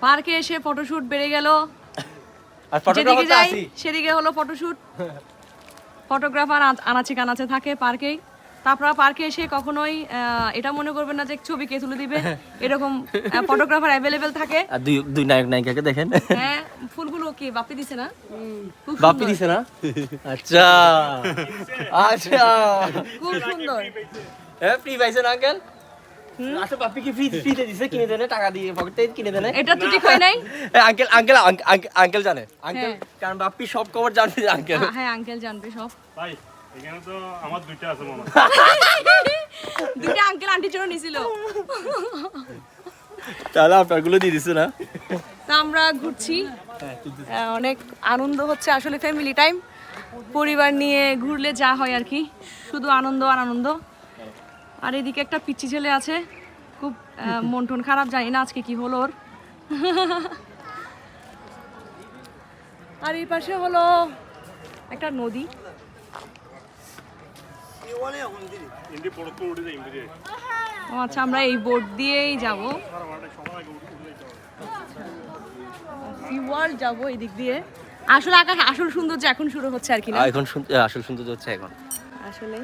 পার্কে এসে ফটোশুট বেড়ে গেল, আর যেদিকে ফটোগ্রাফার যাই আছি সেদিকে হলো ফটোশুট। ফটোগ্রাফার আনাচে কানাচে থাকে পার্কেই। তারপর পার্কে এসে কখনোই এটা মনে করবেন না যে ছবি কে তুলে দিবে, এরকম ফটোগ্রাফার অ্যাভেলেবেল থাকে। আর দুই নায়ক নায়িকাকে দেখেন। হ্যাঁ, ফুলগুলো কি বাপি দিছে না? খুব বাপি সুন্দর, দিছে না? আচ্ছা আচ্ছা, খুব সুন্দর। ফ্রি পাইছেন আঙ্কেল? আচ্ছা, বাপি কি ফ্রিতে দিছে, কিনে দেনে টাকা দিয়ে পকেট থেকে কিনে দেনে? এটা তো ঠিক হয় নাই। আঙ্কেল আঙ্কেল আঙ্কেল জানে, আঙ্কেল কারণ বাপি সব খবর জানবে আঙ্কেল। হ্যাঁ, আঙ্কেল জানবে সব। ভাই এখানে তো আমার দুইটা আছে মামা। দুইটা আঙ্কেল আন্টির জন্য নিছিল। তাহলে আপনারগুলো দিয়ে দিছে না? তা আমরা ঘুরছি, অনেক আনন্দ হচ্ছে আসলে। ফ্যামিলি টাইম, পরিবার নিয়ে ঘুরলে যা হয় আর কি, শুধু আনন্দ আর আনন্দ। আর এদিকে একটা পিচ্চি ছেলে আছে, খুব মন টন খারাপ, জানি না আজকে কি হলো ওর। আর এই পাশে হলো একটা নদী। ও আচ্ছা, আমরা এই বোট দিয়েই যাব, সি ওয়ার্ল্ড যাবো এই দিক দিয়ে। আসলে আকাশ আসল সৌন্দর্য এখন শুরু হচ্ছে আর কি না, এখন আসল সৌন্দর্য হচ্ছে এখন আসলে